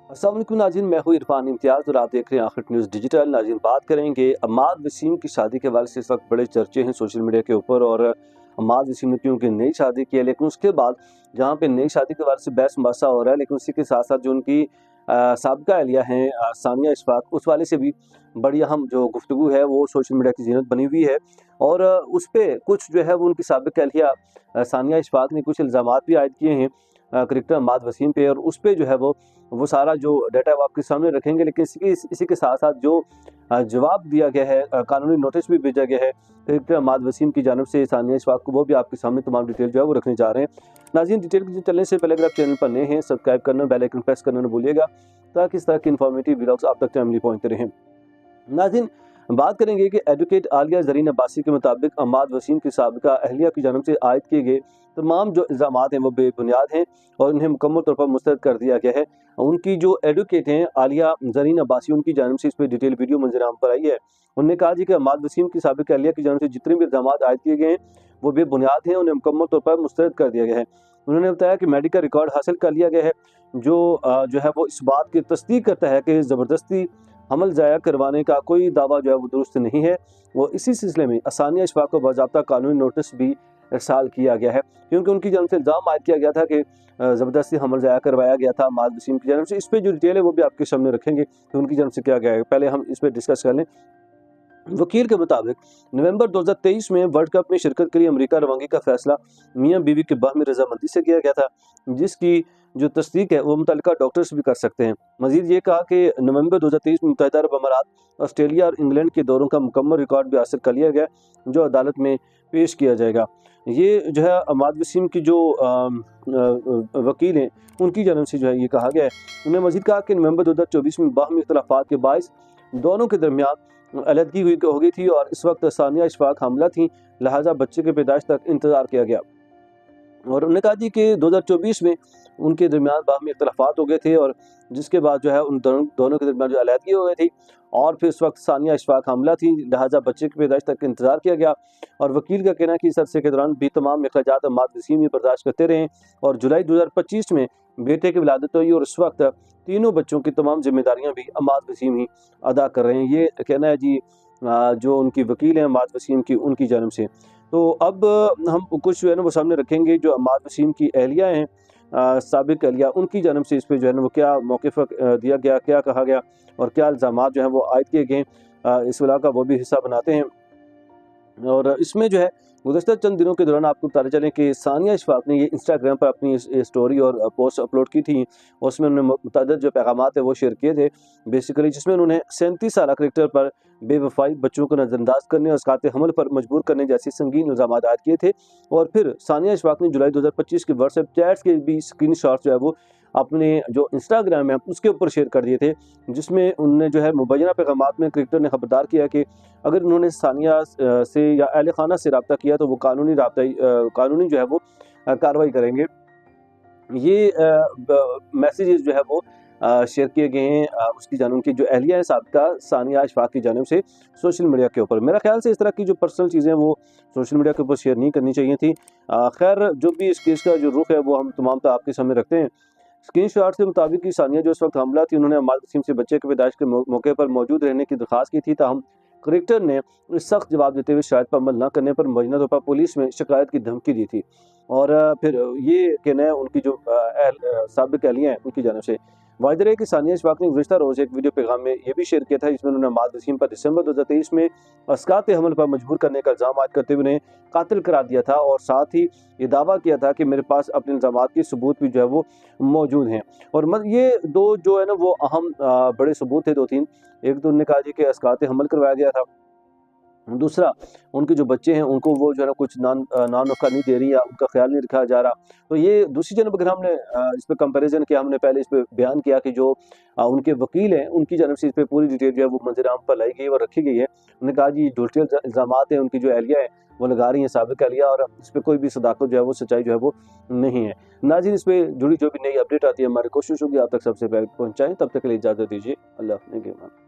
अस्सलाम वालेकुम नाज़रीन, मैं हूँ इरफान इम्तियाज़ और आप देख रहे हैं आखिर न्यूज़ डिजिटल। नाज़रीन, बात करेंगे अम्माद वसीम की शादी के हवाले से। इस वक्त बड़े चर्चे हैं सोशल मीडिया के ऊपर, और अम्माद वसीम ने क्योंकि नई शादी की है, लेकिन उसके बाद जहाँ पे नई शादी के हवाले से बहस मुबासा हो रहा है, लेकिन उसी के साथ साथ जो उनकी साबिका अहलिया हैं सानिया इशफाक, उस वाले से भी बड़ी अहम जो गुफ्तगू है वो सोशल मीडिया की ज़ीनत बनी हुई है। और उस पर कुछ जो है वो उनकी साबिका अहलिया सानिया इशफाक ने कुछ इल्ज़ामात भी आयद किए हैं क्रिकेटर अम्माद वसीम पे, और उस पर जो है वो सारा जो डाटा वो आपके सामने रखेंगे। लेकिन इसी के साथ साथ जो जवाब दिया गया है, कानूनी नोटिस भी भेजा गया है क्रिकेटर अम्माद वसीम की जानब से सानिया इशफाक को, वो भी आपके सामने तमाम डिटेल जो है वो रखने जा रहे हैं। नाज़रीन, डिटेल की चलने से पहले अगर आप चैनल पर नए हैं, सब्सक्राइब करना, बेल आइकन प्रेस करना न भूलिएगा, ताकि इस तरह के इन्फॉर्मेटिव वीडियोस आप तक टाइमली पहुँचते रहें। नाज़रीन, बात करेंगे कि एडवोकेट आलिया ज़रीन अब्बासी के मुताबिक अम्माद वसीम की साबिका अहलिया की जानब से आयद किए गए तमाम जो इल्ज़ामात हैं वो बेबुनियाद हैं और उन्हें मुकम्मल तौर पर मुस्तरद कर दिया गया है। उनकी जो एडवोकेट हैं आलिया ज़रीन अब्बासी, उनकी जानब से इस पर डिटेल वीडियो मंजराम पर आई है। उन्होंने कहा जी कि अम्माद वसीम की साबिका अहलिया की जानब से जितने भी इल्ज़ामात आयद किए गए हैं वो बेबुनियाद हैं, उन्हें मुकम्मल तौर पर मुस्तरद कर दिया गया है। उन्होंने बताया कि मेडिकल रिकॉर्ड हासिल कर लिया गया है जो है वो इस बात की तस्दीक करता है कि ज़बरदस्ती हमल ज़ाया करवाने का कोई दावा जो है वो दुरुस्त नहीं है। वो इसी सिलसिले में सानिया इशफाक को बाज़ाब्ता कानूनी नोटिस भी इरसाल किया गया है, क्योंकि उनकी जानब से इल्ज़ाम आयद किया गया था कि ज़बरदस्ती हमल ज़ाया करवाया गया था अम्माद वसीम की जानब से। इस पर जो डिटेल है वो भी आपके सामने रखेंगे कि उनकी जानब से क्या गया है। पहले हम इस पर डिस्कस कर लें। वकील के मुताबिक नवंबर 2023 में वर्ल्ड कप में शिरकत के लिए अमेरिका रवानगी का फैसला मियां बीवी के बाहमी रजामंदी से किया गया था, जिसकी जो तस्दीक है वो मुतल्लिका डॉक्टर्स भी कर सकते हैं। मजीद ये कहा कि नवंबर 2023 में मुत्तहिदा अरब अमारात, ऑस्ट्रेलिया और इंग्लैंड के दौरों का मुकम्मल रिकॉर्ड भी हासिल कर लिया गया, जो अदालत में पेश किया जाएगा। ये जो है अम्माद वसीम की जो वकील हैं उनकी जानब से जो है ये कहा गया है। उन्होंने मजीद कहा कि नवंबर 2024 में बाहमी इख्तलाफात के बायस दोनों के दरमियान अलहदगी हो गई थी और इस वक्त सानिया इशफाक हामला थी, लिहाजा बच्चे के पैदाइश तक इंतज़ार किया गया। और उन्होंने कहा जी कि 2024 में उनके दरमियान बाहमी इख्तलाफात हो गए थे, और जिसके बाद जो है उन दोनों के दरमियान जो अलहदगी हो गई थी, और फिर उस वक्त सानिया इशफाक हामला थी, लिहाजा बच्चे की पैदाइश तक इंतज़ार किया गया। और वकील का कहना है कि इस अरसे के दौरान भी तमाम अखराजात अम्माद वसीम ही बर्दाश्त करते रहे, और जुलाई 2025 में बेटे की विलादत हुई, और उस वक्त तीनों बच्चों की तमाम जिम्मेदारियाँ भी अम्माद वसीम ही अदा कर रहे हैं। ये कहना है जी जो उनकी वकील हैं अम्माद वसीम की, उनकी जानब से। तो अब हम कुछ जो है ना वो सामने रखेंगे जो अम्माद वसीम की अहलिया हैं, साबिक अहलिया, उनकी जानब से इस पे जो है ना वो क्या मौक़िफ़ दिया गया, क्या कहा गया और क्या इल्ज़ामात जो है वो आयद किए गए, इस वला का वो भी हिस्सा बनाते हैं। और इसमें जो है गुज़श्ता चंद दिनों के दौरान आपको बताते चलें कि सानिया इशफाक ने ये इंस्टाग्राम पर अपनी स्टोरी और पोस्ट अपलोड की थी, और उसमें उन्होंने मुतअद्दिद जो पैगामात है वो शेयर किए थे बेसिकली, जिसमें उन्होंने 37 साला क्रिकेटर पर बेवफाई, बच्चों को नज़रअंदाज करने और इसकात हमल पर मजबूर करने जैसे संगीन इल्ज़ाम आयद किए थे। और फिर सानिया इशफाक ने जुलाई 2025 के व्हाट्सएप चैट्स के भी स्क्रीन शॉट जो है वो अपने जो इंस्टाग्राम है उसके ऊपर शेयर कर दिए थे, जिसमें उन्होंने जो है मुबैना पैगामात में क्रिकेटर ने खबरदार किया कि अगर उन्होंने सानिया से या अहले खाना से रब्ता किया तो वो कानूनी जो है वो कार्रवाई करेंगे। ये मैसेजेस जो है वो शेयर किए गए हैं उसकी जानब, उनकी जो अहलिया है साबिका सानिया इशफाक की जानब से सोशल मीडिया के ऊपर। मेरा ख्याल से इस तरह की जो पर्सनल चीज़ें वो सोशल मीडिया के ऊपर शेयर नहीं करनी चाहिए थी। खैर, जो भी इस केस का जो रुख है वो हम तमाम तो आपके सामने रखते हैं। स्क्रीन शॉट के मुताबिक कि सानिया जो इस वक्त हमला थी, उन्होंने अम्माद वसीम से बच्चे के पैदाइश के मौके पर मौजूद रहने की दरख्वास्त की थी, ताहम क्रिकेटर ने सख्त जवाब देते हुए शायद पर अमल न करने पर मुबैना तौर पर पुलिस में शिकायत की धमकी दी थी। और फिर ये कहना है उनकी जो साबिक अहलिया हैं उनकी जानब से। वाज़ेह है कि सानिया इशफाक ने गुज़श्ता रोज़ एक वीडियो पैगाम में ये भी शेयर किया था, जिसमें उन्होंने अम्माद वसीम पर दिसंबर 2023 में इसकात हमल पर मजबूर करने का इल्ज़ाम आयद करते हुए उन्हें कातिल करार दिया था, और साथ ही ये दावा किया था कि मेरे पास अपने इल्ज़ामात की सबूत भी जो है वो मौजूद हैं। और ये दो जो है ना वो अहम बड़े सबूत थे 2-3। एक तो उन्होंने कहा जी कि इसकात हमल करवाया गया था, दूसरा उनके जो बच्चे हैं उनको वो जो है ना कुछ नान नुक्खा नहीं दे रही, या उनका ख्याल नहीं रखा जा रहा। तो ये दूसरी जानब अगर हमने इस पे कंपैरिजन किया, हमने पहले इस पे बयान किया कि जो उनके वकील हैं उनकी जानब से इस पे पूरी डिटेल जो है वो मंजर आम पर लाई गई और रखी गई है। उन्होंने कहा जी झूठे इल्ज़ामात हैं उनकी जो अहलिया है वो लगा रही हैं, साबिक अहलिया, और इस पे कोई भी सदाकत जो है वो सच्चाई जो है वो नहीं है। नाज़रीन, इस पे जुड़ी जो भी नई अपडेट आती है हमारी कोशिश होगी आप तक सबसे पहले पहुँचाएँ। तब तक के लिए इजाज़त दीजिए। अल्लाह ने के